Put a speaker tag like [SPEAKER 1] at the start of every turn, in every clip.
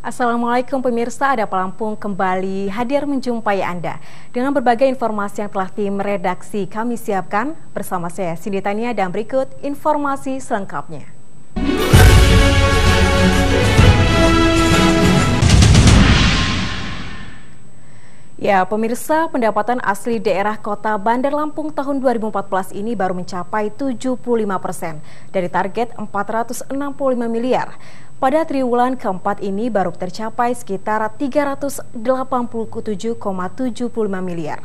[SPEAKER 1] Assalamualaikum pemirsa, Ada Lampung kembali hadir menjumpai Anda dengan berbagai informasi yang telah tim redaksi kami siapkan. Bersama saya Cindy Tania dan berikut informasi selengkapnya. Ya, pemirsa, pendapatan asli daerah Kota Bandar Lampung tahun 2014 ini baru mencapai 75% dari target 465 miliar. Pada triwulan keempat ini baru tercapai sekitar 387,75 miliar.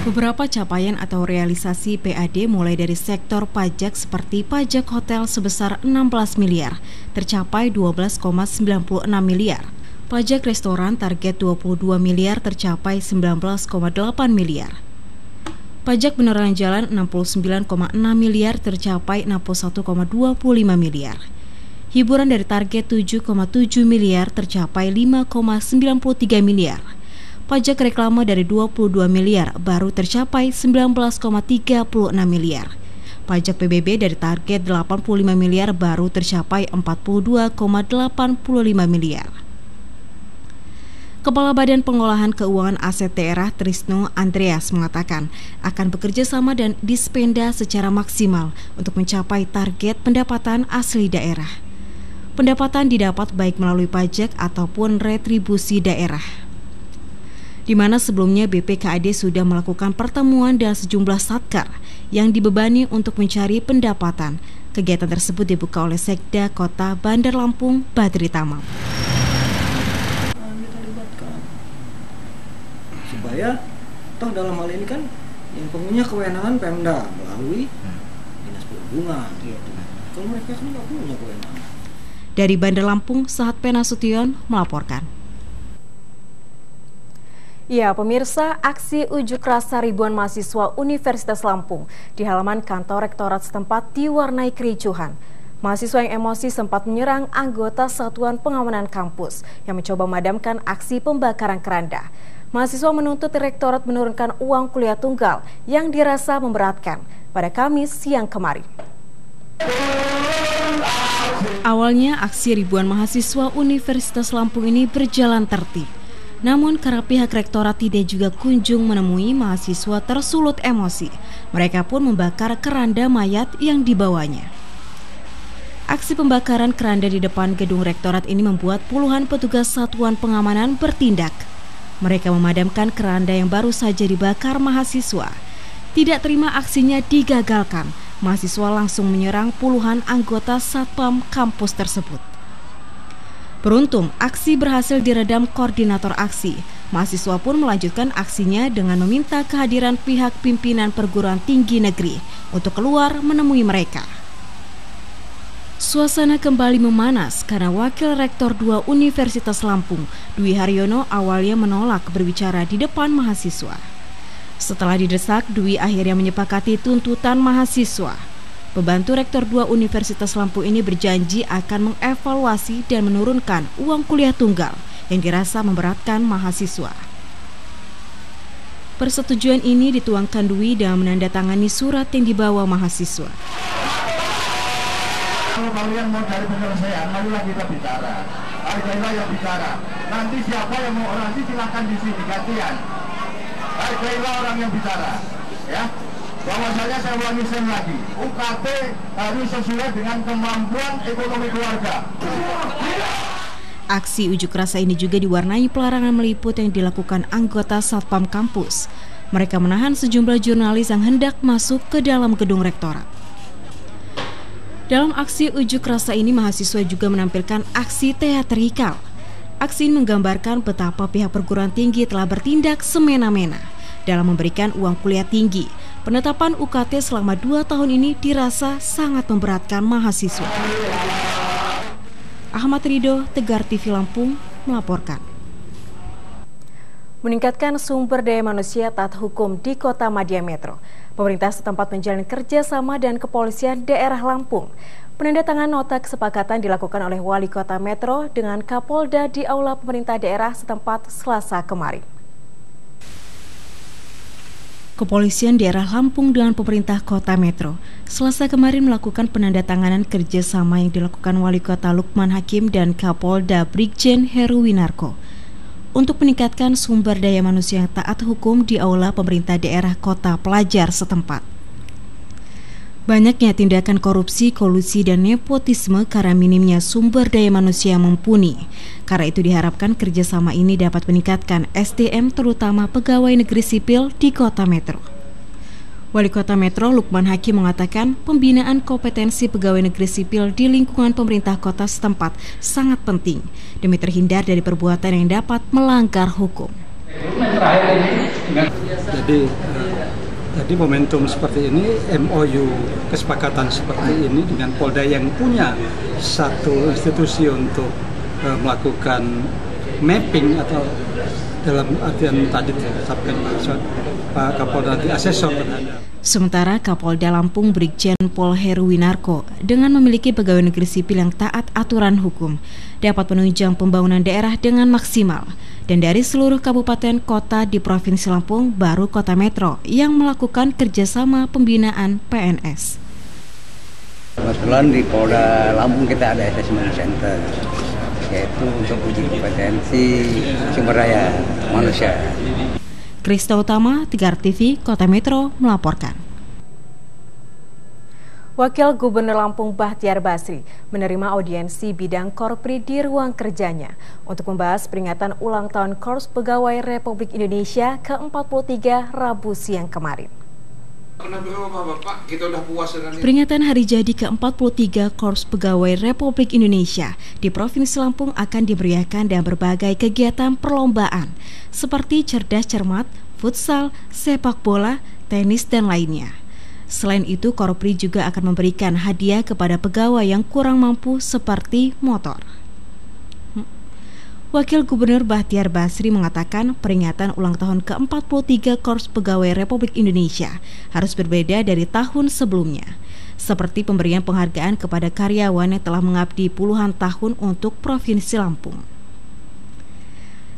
[SPEAKER 1] Beberapa capaian atau realisasi PAD mulai dari sektor pajak seperti pajak hotel sebesar 16 miliar, tercapai 12,96 miliar. Pajak restoran target 22 miliar tercapai 19,8 miliar. Pajak penerangan jalan 69,6 miliar tercapai 61,25 miliar. Hiburan dari target 7,7 miliar tercapai 5,93 miliar. Pajak reklame dari 22 miliar baru tercapai 19,36 miliar. Pajak PBB dari target 85 miliar baru tercapai 42,85 miliar. Kepala Badan Pengolahan Keuangan Aset Daerah Trisno Andreas mengatakan akan bekerja sama dan dispenda secara maksimal untuk mencapai target pendapatan asli daerah. Pendapatan didapat baik melalui pajak ataupun retribusi daerah. Di mana sebelumnya BPKAD sudah melakukan pertemuan dengan sejumlah satker yang dibebani untuk mencari pendapatan. Kegiatan tersebut dibuka oleh Sekda Kota Bandar Lampung, Badri Tamam.
[SPEAKER 2] Supaya toh dalam hal ini kan yang punya kewenangan Pemda melalui Dinas Perhubungan. Kalau mereka kan nggak punya kewenangan.
[SPEAKER 1] Dari Bandar Lampung, Sahat Penasution melaporkan. Ya, pemirsa, aksi unjuk rasa ribuan mahasiswa Universitas Lampung di halaman kantor rektorat setempat diwarnai kericuhan. Mahasiswa yang emosi sempat menyerang anggota Satuan Pengamanan Kampus yang mencoba memadamkan aksi pembakaran keranda. Mahasiswa menuntut rektorat menurunkan uang kuliah tunggal yang dirasa memberatkan pada Kamis siang kemarin. Awalnya aksi ribuan mahasiswa Universitas Lampung ini berjalan tertib. Namun karena pihak rektorat tidak juga kunjung menemui, mahasiswa tersulut emosi. Mereka pun membakar keranda mayat yang dibawanya. Aksi pembakaran keranda di depan gedung rektorat ini membuat puluhan petugas Satuan Pengamanan bertindak. Mereka memadamkan keranda yang baru saja dibakar mahasiswa. Tidak terima aksinya digagalkan, mahasiswa langsung menyerang puluhan anggota Satpam kampus tersebut. Beruntung, aksi berhasil diredam koordinator aksi. Mahasiswa pun melanjutkan aksinya dengan meminta kehadiran pihak pimpinan perguruan tinggi negeri untuk keluar menemui mereka. Suasana kembali memanas karena Wakil Rektor 2 Universitas Lampung, Dwi Haryono, awalnya menolak berbicara di depan mahasiswa. Setelah didesak, Dwi akhirnya menyepakati tuntutan mahasiswa. Pembantu Rektor 2 Universitas Lampung ini berjanji akan mengevaluasi dan menurunkan uang kuliah tunggal yang dirasa memberatkan mahasiswa. Persetujuan ini dituangkan Dwi dengan menandatangani surat yang dibawa mahasiswa.
[SPEAKER 3] Kalau kalian mau cari penyelesaian, marilah kita bicara. Hargailah yang bicara. Nanti siapa yang mau nanti silakan di sini gantian. Hargailah orang yang bicara. Ya, bahwasanya saya ulangi lagi. UKT harus sesuai dengan kemampuan ekonomi keluarga.
[SPEAKER 1] Aksi unjuk rasa ini juga diwarnai pelarangan meliput yang dilakukan anggota Satpam kampus. Mereka menahan sejumlah jurnalis yang hendak masuk ke dalam gedung rektorat. Dalam aksi unjuk rasa ini, mahasiswa juga menampilkan aksi teatrikal. Aksi ini menggambarkan betapa pihak perguruan tinggi telah bertindak semena-mena dalam memberikan uang kuliah tinggi. Penetapan UKT selama 2 tahun ini dirasa sangat memberatkan mahasiswa. Ahmad Ridho, Tegar TV Lampung, melaporkan. Meningkatkan sumber daya manusia taat hukum di Kota Madya Metro. Pemerintah setempat menjalin kerjasama dan kepolisian daerah Lampung. Penandatangan nota kesepakatan dilakukan oleh Wali Kota Metro dengan Kapolda di Aula Pemerintah Daerah setempat Selasa kemarin. Kepolisian daerah Lampung dengan pemerintah kota Metro Selasa kemarin melakukan penandatanganan kerjasama yang dilakukan Wali Kota Lukman Hakim dan Kapolda Brigjen Heruwinarko untuk meningkatkan sumber daya manusia yang taat hukum di aula pemerintah daerah kota pelajar setempat. Banyaknya tindakan korupsi, kolusi, dan nepotisme karena minimnya sumber daya manusia yang mumpuni. Karena itu diharapkan kerjasama ini dapat meningkatkan SDM terutama pegawai negeri sipil di kota Metro. Wali Kota Metro Lukman Hakim mengatakan pembinaan kompetensi pegawai negeri sipil di lingkungan pemerintah kota setempat sangat penting demi terhindar dari perbuatan yang dapat melanggar hukum.
[SPEAKER 4] Jadi momentum seperti ini, MOU kesepakatan seperti ini dengan Polda yang punya satu institusi untuk melakukan mapping atau dalam artian tadi ditetapkan Pak Kapolda nanti asesor terhadap.
[SPEAKER 1] Sementara Kapolda Lampung Brigjen Pol Heruwinarko dengan memiliki pegawai negeri sipil yang taat aturan hukum dapat menunjang pembangunan daerah dengan maksimal. Dan dari seluruh kabupaten kota di Provinsi Lampung, baru Kota Metro yang melakukan kerjasama pembinaan PNS.
[SPEAKER 5] Kebetulan di Polda Lampung kita ada assessment center, yaitu untuk uji kompetensi sumber daya manusia.
[SPEAKER 1] Krista Utama, Tigar TV, Kota Metro melaporkan. Wakil Gubernur Lampung Bahtiar Basri menerima audiensi bidang Korpri di ruang kerjanya untuk membahas peringatan ulang tahun Korps Pegawai Republik Indonesia ke-43 Rabu siang kemarin. Peringatan hari jadi ke-43 Korps Pegawai Republik Indonesia di Provinsi Lampung akan dimeriahkan dengan berbagai kegiatan perlombaan seperti cerdas cermat, futsal, sepak bola, tenis, dan lainnya. Selain itu, Korpri juga akan memberikan hadiah kepada pegawai yang kurang mampu seperti motor. Wakil Gubernur Bahtiar Basri mengatakan peringatan ulang tahun ke-43 Korps Pegawai Republik Indonesia harus berbeda dari tahun sebelumnya, seperti pemberian penghargaan kepada karyawan yang telah mengabdi puluhan tahun untuk Provinsi Lampung.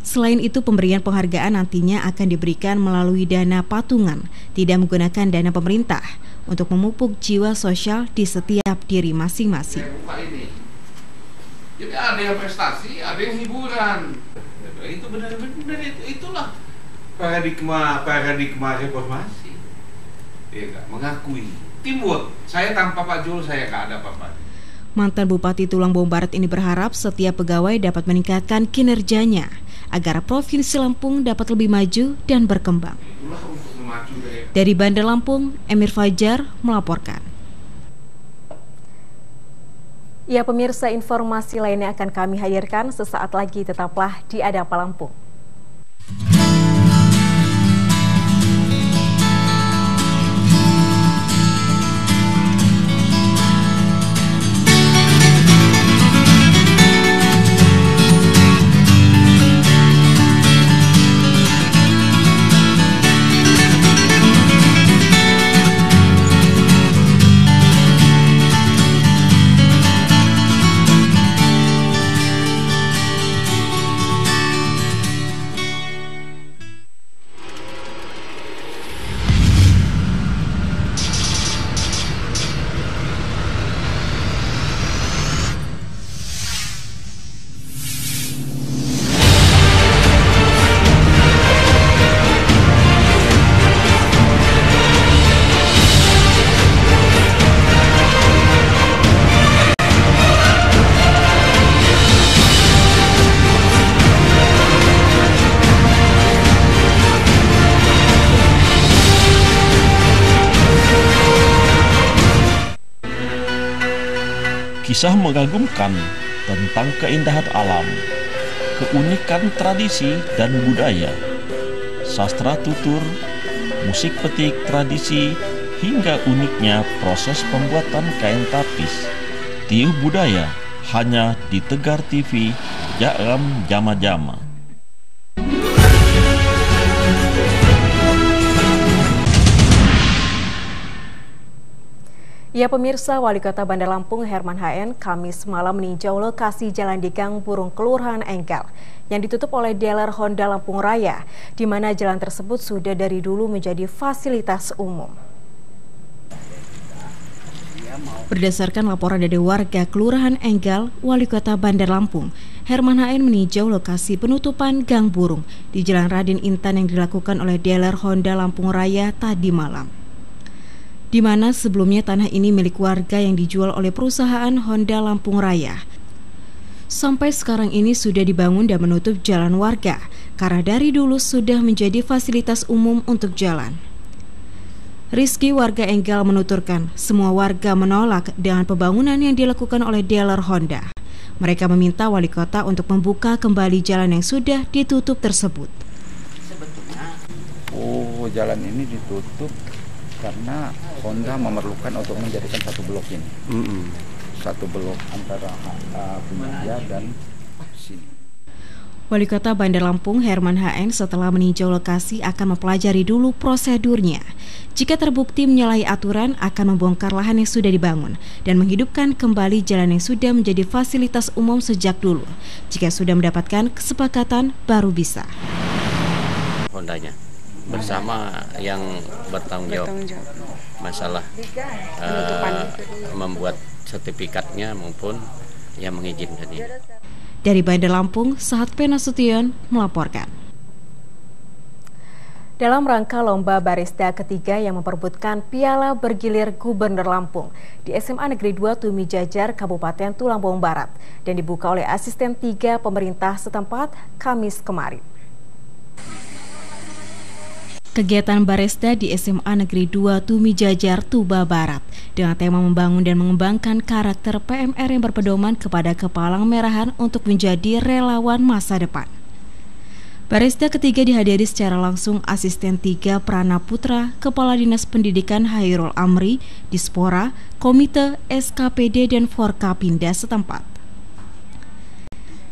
[SPEAKER 1] Selain itu, pemberian penghargaan nantinya akan diberikan melalui dana patungan, tidak menggunakan dana pemerintah, untuk memupuk jiwa sosial di setiap diri masing-masing.
[SPEAKER 6] Jadi ada yang prestasi, ada yang hiburan. Itu benar-benar itulah paradigma reformasi. Ya, mengakui teamwork. Saya tanpa Pak Jul saya nggak ada apa-apa.
[SPEAKER 1] Mantan Bupati Tulang Bawang Barat ini berharap setiap pegawai dapat meningkatkan kinerjanya agar Provinsi Lampung dapat lebih maju dan berkembang. Dari Bandar Lampung, Emir Fajar melaporkan. Ya pemirsa, informasi lainnya akan kami hadirkan sesaat lagi, tetaplah di Adapa Lampung.
[SPEAKER 7] Kisah mengagumkan tentang keindahan alam, keunikan tradisi dan budaya, sastra tutur, musik petik tradisi, hingga uniknya proses pembuatan kain tapis. Tiup budaya hanya di Tegar TV, Jaram Jama-Jama.
[SPEAKER 1] Ya pemirsa, Wali Kota Bandar Lampung Herman HN Kamis malam meninjau lokasi jalan di Gang Burung Kelurahan Enggal yang ditutup oleh dealer Honda Lampung Raya, di mana jalan tersebut sudah dari dulu menjadi fasilitas umum. Berdasarkan laporan dari warga Kelurahan Enggal, Wali Kota Bandar Lampung Herman HN meninjau lokasi penutupan Gang Burung di Jalan Raden Intan yang dilakukan oleh dealer Honda Lampung Raya tadi malam, di mana sebelumnya tanah ini milik warga yang dijual oleh perusahaan Honda Lampung Raya. Sampai sekarang ini sudah dibangun dan menutup jalan warga, karena dari dulu sudah menjadi fasilitas umum untuk jalan. Rizky, warga Enggal, menuturkan semua warga menolak dengan pembangunan yang dilakukan oleh dealer Honda. Mereka meminta wali kota untuk membuka kembali jalan yang sudah ditutup tersebut.
[SPEAKER 8] Jalan ini ditutup karena Honda memerlukan untuk menjadikan satu blok ini, satu blok antara Bunjaya dan sini.
[SPEAKER 1] Wali Kota Bandar Lampung Herman HN setelah meninjau lokasi akan mempelajari dulu prosedurnya. Jika terbukti menyalahi aturan, akan membongkar lahan yang sudah dibangun dan menghidupkan kembali jalan yang sudah menjadi fasilitas umum sejak dulu. Jika sudah mendapatkan kesepakatan, baru bisa.
[SPEAKER 9] Hondanya bersama yang bertanggung jawab masalah membuat sertifikatnya maupun yang mengizinkannya.
[SPEAKER 1] Dari Bandar Lampung, Sahat Penasution melaporkan. Dalam rangka lomba barista ketiga yang memperebutkan piala bergilir Gubernur Lampung di SMA Negeri 2 Tumi Jajar, Kabupaten Tulang Bawang Barat, dan dibuka oleh asisten 3 pemerintah setempat Kamis kemarin. Kegiatan barista di SMA Negeri 2 Tumi Jajar, Tuba Barat dengan tema membangun dan mengembangkan karakter PMR yang berpedoman kepada kepalang merahan untuk menjadi relawan masa depan. Barista ketiga dihadiri secara langsung asisten 3 Prana Putra, Kepala Dinas Pendidikan Hairul Amri, Dispora, Komite SKPD dan Forkapinda setempat.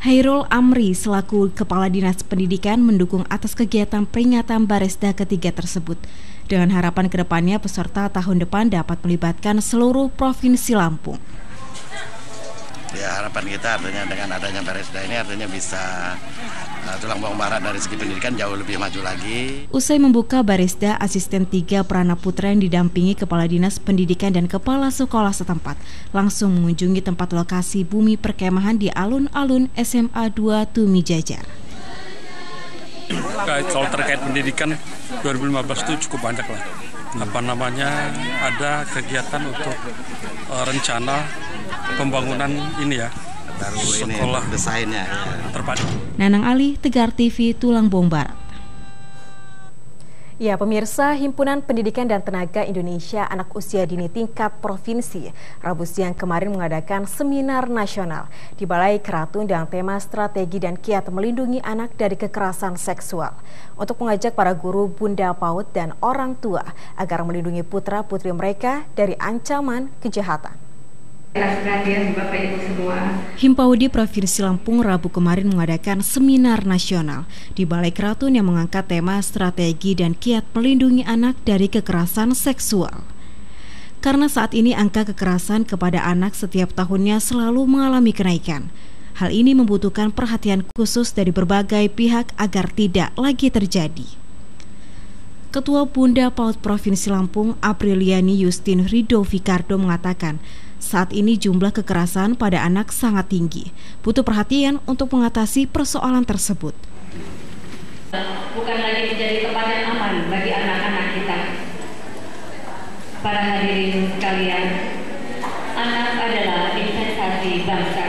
[SPEAKER 1] Hairul Amri selaku Kepala Dinas Pendidikan mendukung atas kegiatan peringatan barista ketiga tersebut dengan harapan kedepannya peserta tahun depan dapat melibatkan seluruh Provinsi Lampung.
[SPEAKER 10] Ya, harapan kita artinya dengan adanya barista ini artinya bisa Tulang Bawang Barat dari segi pendidikan jauh lebih maju lagi.
[SPEAKER 1] Usai membuka barista, asisten 3 Prana Putra yang didampingi Kepala Dinas Pendidikan dan Kepala Sekolah setempat langsung mengunjungi tempat lokasi bumi perkemahan di alun-alun SMA 2 Tumi Jajar.
[SPEAKER 11] Kalau terkait pendidikan 2015 itu cukup banyak lah. Ada kegiatan untuk rencana pembangunan ini ya. Sekolah
[SPEAKER 10] desainnya
[SPEAKER 11] terpadu.
[SPEAKER 1] Nanang Ali, Tegar TV, Tulang Bawang Barat. Ya pemirsa, Himpunan Pendidikan dan Tenaga Indonesia Anak Usia Dini tingkat provinsi Rabu siang kemarin mengadakan seminar nasional di Balai Keratun dengan tema strategi dan kiat melindungi anak dari kekerasan seksual untuk mengajak para guru, bunda PAUD dan orang tua agar melindungi putra-putri mereka dari ancaman kejahatan. Himpaudi Provinsi Lampung Rabu kemarin mengadakan seminar nasional di Balai Keratun yang mengangkat tema strategi dan kiat melindungi anak dari kekerasan seksual. Karena saat ini angka kekerasan kepada anak setiap tahunnya selalu mengalami kenaikan. Hal ini membutuhkan perhatian khusus dari berbagai pihak agar tidak lagi terjadi. Ketua Bunda PAUD Provinsi Lampung Apriliani Justin Rido Fikardo mengatakan, saat ini jumlah kekerasan pada anak sangat tinggi. Butuh perhatian untuk mengatasi persoalan tersebut.
[SPEAKER 12] Bukan lagi menjadi tempat yang aman bagi anak-anak kita. Para hadirin sekalian, anak adalah investasi bangsa.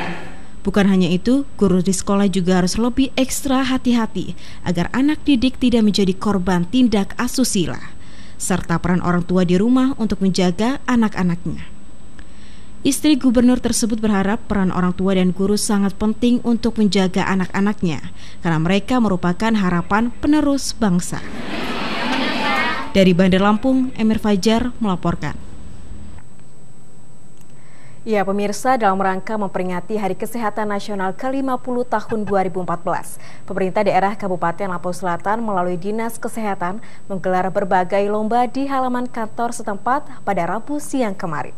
[SPEAKER 1] Bukan hanya itu, guru di sekolah juga harus lebih ekstra hati-hati agar anak didik tidak menjadi korban tindak asusila, serta peran orang tua di rumah untuk menjaga anak-anaknya. Istri gubernur tersebut berharap peran orang tua dan guru sangat penting untuk menjaga anak-anaknya, karena mereka merupakan harapan penerus bangsa. Dari Bandar Lampung, Emir Fajar melaporkan. Ya pemirsa, dalam rangka memperingati Hari Kesehatan Nasional ke-50 tahun 2014, pemerintah daerah Kabupaten Lampung Selatan melalui Dinas Kesehatan menggelar berbagai lomba di halaman kantor setempat pada Rabu siang kemarin.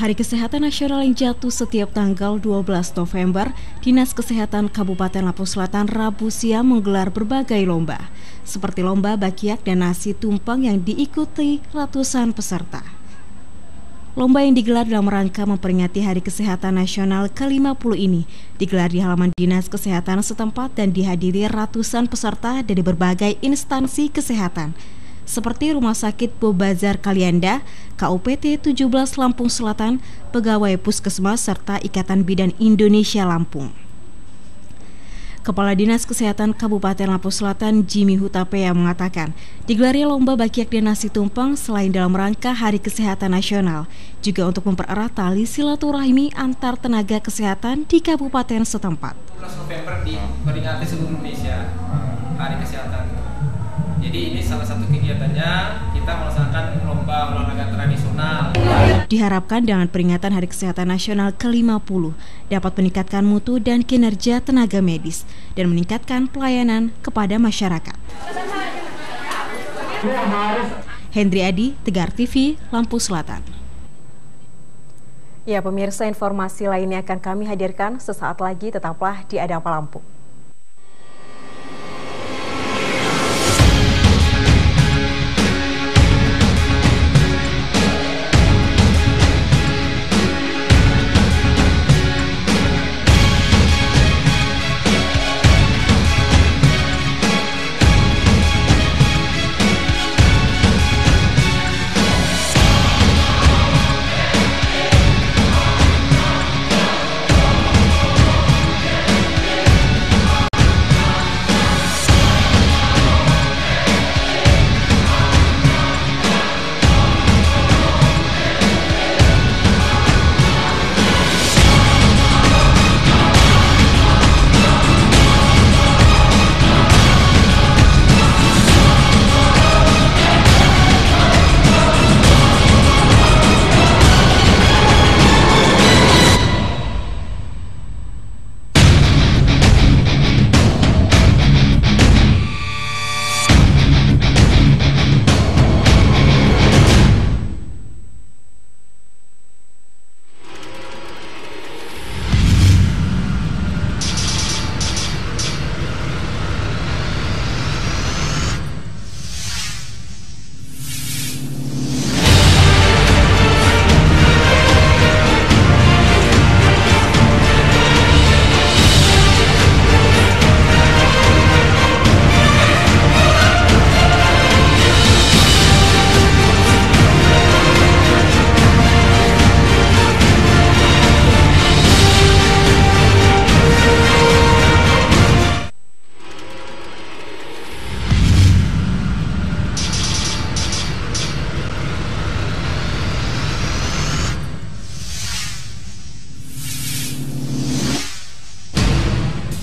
[SPEAKER 1] Hari Kesehatan Nasional yang jatuh setiap tanggal 12 November, Dinas Kesehatan Kabupaten Lampung Selatan Rabu siang menggelar berbagai lomba, seperti lomba bakyak dan nasi tumpeng yang diikuti ratusan peserta. Lomba yang digelar dalam rangka memperingati Hari Kesehatan Nasional ke-50 ini digelar di halaman Dinas Kesehatan setempat dan dihadiri ratusan peserta dari berbagai instansi kesehatan, seperti Rumah Sakit Bobazar Kalianda, KUPT 17 Lampung Selatan, Pegawai Puskesmas, serta Ikatan Bidan Indonesia Lampung. Kepala Dinas Kesehatan Kabupaten Lampung Selatan, Jimmy Hutapea, mengatakan, digelarnya lomba bakyak dan nasi tumpeng selain dalam rangka Hari Kesehatan Nasional, juga untuk mempererat tali silaturahmi antar tenaga kesehatan di kabupaten setempat.
[SPEAKER 13] 12 November diperingati seluruh Indonesia Hari Kesehatan. Jadi ini salah satu kegiatannya, kita melaksanakan lomba olahraga tradisional.
[SPEAKER 1] Diharapkan dengan peringatan Hari Kesehatan Nasional ke-50 dapat meningkatkan mutu dan kinerja tenaga medis dan meningkatkan pelayanan kepada masyarakat. Hendri Adi, Tegar TV, Lampung Selatan.
[SPEAKER 14] Ya, pemirsa, informasi lainnya akan kami hadirkan sesaat lagi, tetaplah di Ada Apa Lampung.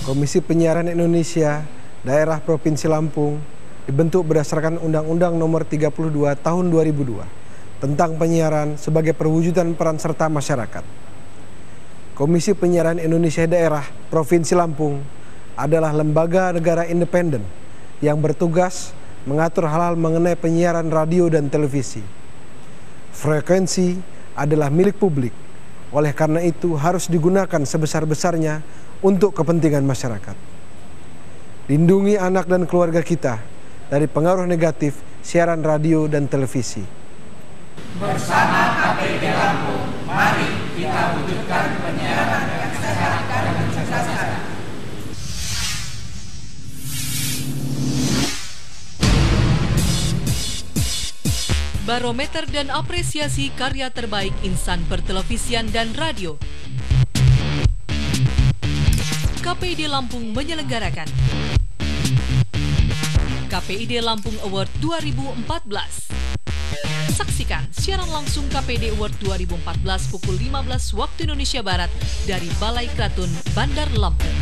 [SPEAKER 15] Komisi Penyiaran Indonesia Daerah Provinsi Lampung dibentuk berdasarkan Undang-Undang Nomor 32 Tahun 2002 tentang penyiaran sebagai perwujudan peran serta masyarakat. Komisi Penyiaran Indonesia Daerah Provinsi Lampung adalah lembaga negara independen yang bertugas mengatur hal-hal mengenai penyiaran radio dan televisi. Frekuensi adalah milik publik, oleh karena itu harus digunakan sebesar-besarnya untuk kepentingan masyarakat. Lindungi anak dan keluarga kita dari pengaruh negatif siaran radio dan televisi.
[SPEAKER 16] Bersama KPID Lampung, mari kita wujudkan penyiaran dengan sehat dan mencerdas.
[SPEAKER 17] Barometer dan apresiasi karya terbaik insan pertelevisian dan radio. KPID Lampung menyelenggarakan KPID Lampung Award 2014. Saksikan siaran langsung KPID Award 2014 pukul 15 waktu Indonesia Barat dari Balai Kratun Bandar Lampung.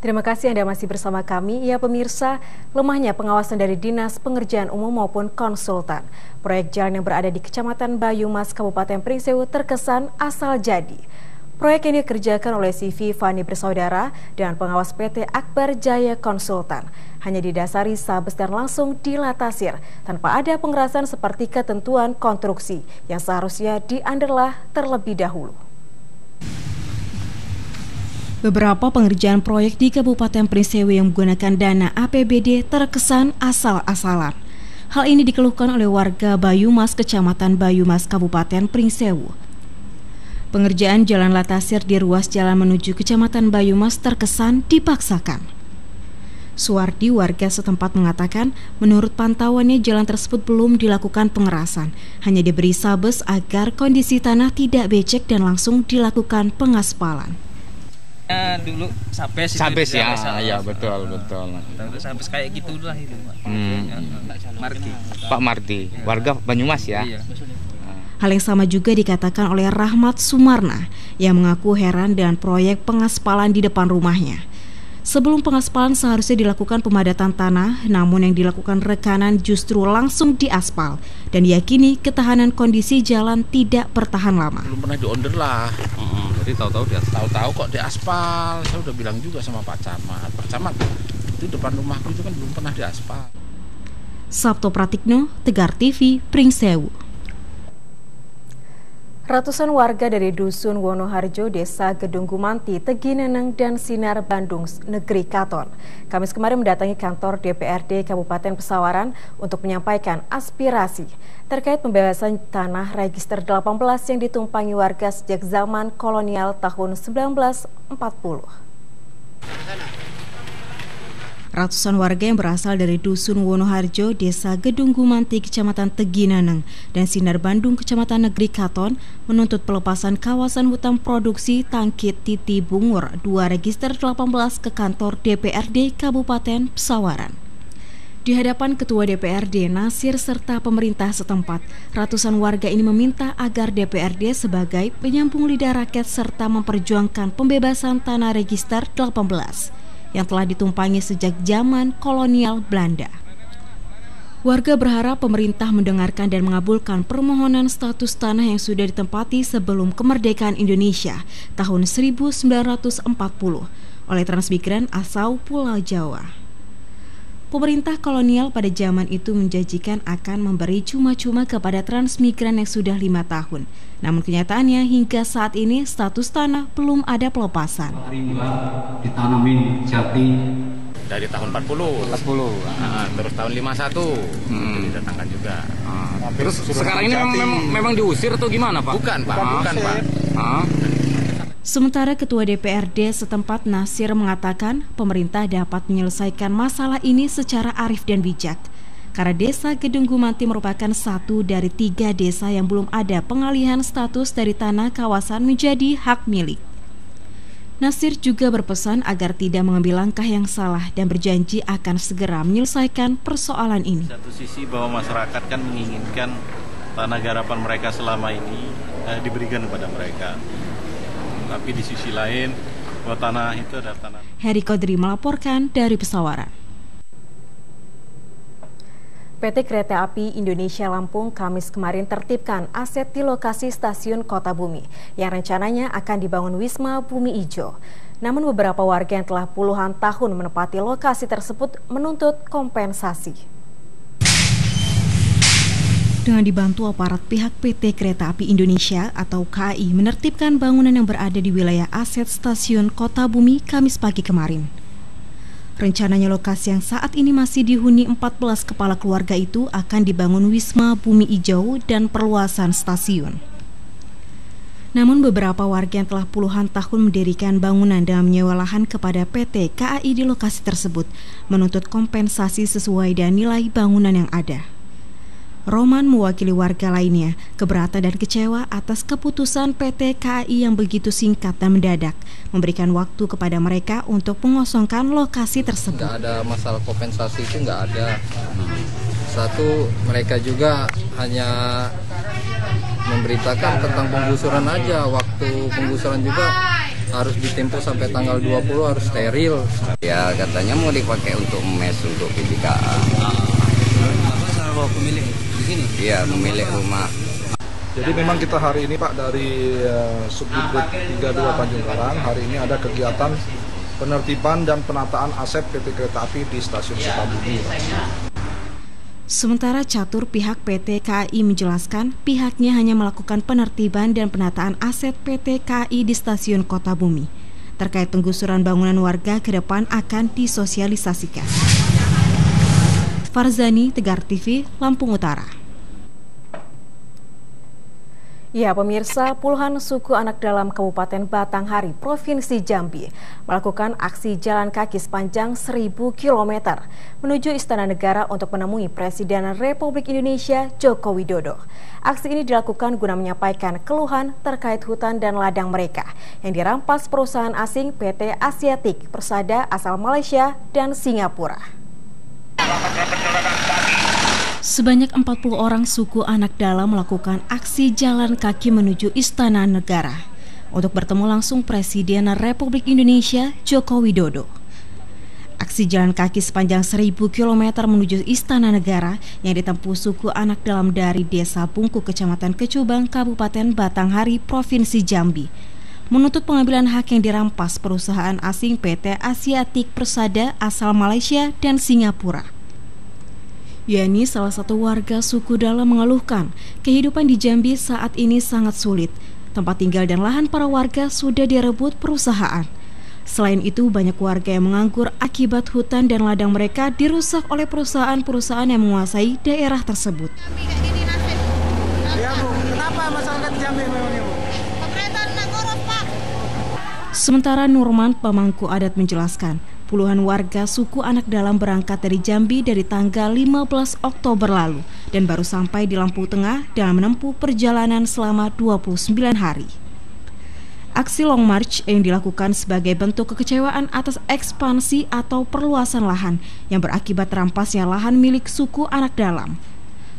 [SPEAKER 14] Terima kasih Anda masih bersama kami. Ya pemirsa, lemahnya pengawasan dari Dinas Pengerjaan Umum maupun konsultan. Proyek jalan yang berada di Kecamatan Bayumas, Kabupaten Pringsewu terkesan asal jadi. Proyek ini dikerjakan oleh CV Fani Bersaudara dan pengawas PT Akbar Jaya Konsultan. Hanya didasari sabes dan langsung dilatasir, tanpa ada pengerasan seperti ketentuan konstruksi yang seharusnya dianderlah terlebih dahulu.
[SPEAKER 1] Beberapa pengerjaan proyek di Kabupaten Pringsewu yang menggunakan dana APBD terkesan asal-asalan. Hal ini dikeluhkan oleh warga Bayumas, Kecamatan Bayumas, Kabupaten Pringsewu. Pengerjaan jalan latasir di ruas jalan menuju Kecamatan Bayumas terkesan dipaksakan. Suwardi, warga setempat, mengatakan menurut pantauannya jalan tersebut belum dilakukan pengerasan, hanya diberi sabes agar kondisi tanah tidak becek dan langsung dilakukan pengaspalan.
[SPEAKER 18] Dulu sabes
[SPEAKER 19] ya, ya betul.
[SPEAKER 18] Sabes kayak gitulah itu, Pak. Mardi.
[SPEAKER 19] Pak Mardi, warga Banyumas ya.
[SPEAKER 18] Iya.
[SPEAKER 1] Hal yang sama juga dikatakan oleh Rahmat Sumarna yang mengaku heran dengan proyek pengaspalan di depan rumahnya. Sebelum pengaspalan seharusnya dilakukan pemadatan tanah, namun yang dilakukan rekanan justru langsung diaspal dan diyakini ketahanan kondisi jalan tidak bertahan lama.
[SPEAKER 8] Belum pernah dionder lah.
[SPEAKER 19] Jadi tahu-tahu
[SPEAKER 8] kok diaspal. Saya udah bilang juga sama Pak Camat. Pak Camat, itu depan rumahku itu kan belum pernah diaspal.
[SPEAKER 1] Sabto Pratikno, Tegar TV, Pringsewu.
[SPEAKER 14] Ratusan warga dari Dusun Wonoharjo, Desa Gedung Gumanti, Tegineneng, dan Sinar Bandung, Negeri Katon, Kamis kemarin mendatangi kantor DPRD Kabupaten Pesawaran untuk menyampaikan aspirasi terkait pembebasan tanah Register 18 yang ditumpangi warga sejak zaman kolonial tahun 1940. Ratusan warga yang berasal dari Dusun Wonoharjo, Desa Gedung Gumanti, Kecamatan Tegineneng, dan Sinar Bandung, Kecamatan Negeri Katon, menuntut pelepasan kawasan hutan produksi Tangkit Titi Bungur 2 Register 18 ke kantor DPRD Kabupaten Pesawaran. Di hadapan Ketua DPRD Nasir serta pemerintah setempat, ratusan warga ini meminta agar DPRD sebagai penyambung lidah rakyat serta memperjuangkan pembebasan tanah Register 18 yang telah ditumpangi sejak zaman kolonial Belanda. Warga berharap pemerintah mendengarkan dan mengabulkan permohonan status tanah yang sudah ditempati sebelum kemerdekaan Indonesia tahun 1940 oleh transmigran asal Pulau Jawa. Pemerintah kolonial pada zaman itu menjanjikan akan memberi cuma-cuma kepada transmigran yang sudah 5 tahun. Namun kenyataannya hingga saat ini status tanah belum ada pelepasan.
[SPEAKER 4] Ditanamin jati
[SPEAKER 8] dari tahun 40. Terus tahun 51 didatangkan juga.
[SPEAKER 19] Terus sekarang ini memang diusir atau gimana, Pak?
[SPEAKER 8] Bukan, Pak.
[SPEAKER 1] Sementara Ketua DPRD setempat Nasir mengatakan pemerintah dapat menyelesaikan masalah ini secara arif dan bijak. Karena Desa Gedung Gumanti merupakan satu dari 3 desa yang belum ada pengalihan status dari tanah kawasan menjadi hak milik. Nasir juga berpesan agar tidak mengambil langkah yang salah dan berjanji akan segera menyelesaikan persoalan ini.
[SPEAKER 20] Satu sisi bahwa masyarakat kan menginginkan tanah garapan mereka selama ini diberikan kepada mereka. Tapi di sisi lain bahwa tanah itu adalah tanah.
[SPEAKER 1] Heri Kodri melaporkan dari Pesawaran.
[SPEAKER 14] PT Kereta Api Indonesia Lampung Kamis kemarin tertibkan aset di lokasi stasiun Kota Bumi yang rencananya akan dibangun Wisma Bumi Ijo. Namun beberapa warga yang telah puluhan tahun menempati lokasi tersebut menuntut kompensasi. Dengan dibantu aparat pihak PT Kereta Api Indonesia atau KAI menertibkan bangunan yang berada di wilayah aset stasiun Kota Bumi Kamis pagi kemarin. Rencananya lokasi yang saat ini masih dihuni 14 kepala keluarga itu akan dibangun Wisma Bumi Ijo dan perluasan stasiun. Namun beberapa warga yang telah puluhan tahun mendirikan bangunan dan menyewa lahan kepada PT KAI di lokasi tersebut menuntut kompensasi sesuai dengan nilai bangunan yang ada. Roman mewakili warga lainnya keberatan dan kecewa atas keputusan PT KAI yang begitu singkat dan mendadak, memberikan waktu kepada mereka untuk mengosongkan lokasi tersebut.
[SPEAKER 21] Nggak ada masalah kompensasi, itu nggak ada. Satu, mereka juga hanya memberitakan tentang penggusuran aja. Waktu penggusuran juga harus ditempuh sampai tanggal 20 harus steril.
[SPEAKER 5] Ya katanya mau dipakai untuk mes untuk PPKA.
[SPEAKER 2] Apa sama pemilik di sini?
[SPEAKER 5] Iya, pemilik rumah.
[SPEAKER 22] Jadi memang kita hari ini Pak dari Subdit 32 Tanjung Karang, hari ini ada kegiatan penertiban dan penataan aset PT Kereta Api di Stasiun Sukabumi.
[SPEAKER 1] Sementara catur pihak PT KAI menjelaskan pihaknya hanya melakukan penertiban dan penataan aset PT KAI di Stasiun Kota Bumi. Terkait penggusuran bangunan warga ke depan akan disosialisasikan. Farzani, Tegar TV, Lampung Utara. Ya, pemirsa, puluhan suku anak dalam Kabupaten Batanghari, Provinsi Jambi, melakukan aksi jalan kaki sepanjang 1000 km menuju Istana Negara untuk menemui Presiden Republik Indonesia Joko Widodo. Aksi ini dilakukan guna menyampaikan keluhan terkait hutan dan ladang mereka yang dirampas perusahaan asing PT Asiatik Persada asal Malaysia dan Singapura. Sebanyak 40 orang suku anak dalam melakukan aksi jalan kaki menuju Istana Negara untuk bertemu langsung Presiden Republik Indonesia Joko Widodo. Aksi jalan kaki sepanjang 1000 km menuju Istana Negara yang ditempuh suku anak dalam dari Desa Bungku, Kecamatan Kecubang, Kabupaten Batanghari, Provinsi Jambi, menuntut pengambilan hak yang dirampas perusahaan asing PT Asiatik Persada asal Malaysia dan Singapura. Yani, salah satu warga suku dalam, mengeluhkan kehidupan di Jambi saat ini sangat sulit. Tempat tinggal dan lahan para warga sudah direbut perusahaan. Selain itu, banyak warga yang menganggur akibat hutan dan ladang mereka dirusak oleh perusahaan-perusahaan yang menguasai daerah tersebut.
[SPEAKER 2] Ya Bu, kenapa masyarakat Jambi memangnya Bu?
[SPEAKER 23] Pemerintah ngurus Pak.
[SPEAKER 1] Sementara Nurman, pemangku adat, menjelaskan puluhan warga suku anak dalam berangkat dari Jambi dari tanggal 15 Oktober lalu dan baru sampai di Lampung Tengah dalam menempuh perjalanan selama 29 hari. Aksi Long March yang dilakukan sebagai bentuk kekecewaan atas ekspansi atau perluasan lahan yang berakibat rampasnya lahan milik suku anak dalam.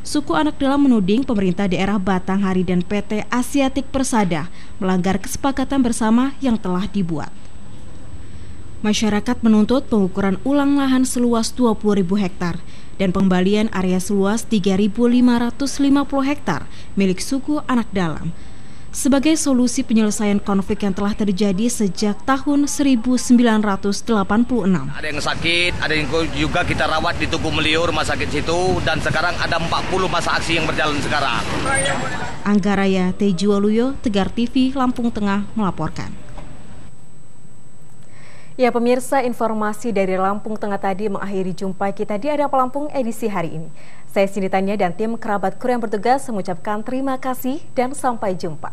[SPEAKER 1] Suku anak dalam menuding pemerintah daerah Batanghari dan PT Asiatik Persada melanggar kesepakatan bersama yang telah dibuat. Masyarakat menuntut pengukuran ulang lahan seluas 20.000 hektar dan pengembalian area seluas 3.550 hektar milik suku anak dalam sebagai solusi penyelesaian konflik yang telah terjadi sejak tahun 1986.
[SPEAKER 24] Ada yang sakit, ada yang juga kita rawat di Tugu Meliur, rumah sakit situ, dan sekarang ada 40 masa aksi yang berjalan sekarang.
[SPEAKER 1] Anggaraya Tejualuyo, Tegar TV, Lampung Tengah melaporkan. Ya pemirsa, informasi dari Lampung Tengah tadi mengakhiri jumpa kita di Ada Apa Lampung edisi hari ini. Saya Cindy Tanya dan tim kerabat kru yang bertugas mengucapkan terima kasih dan sampai jumpa.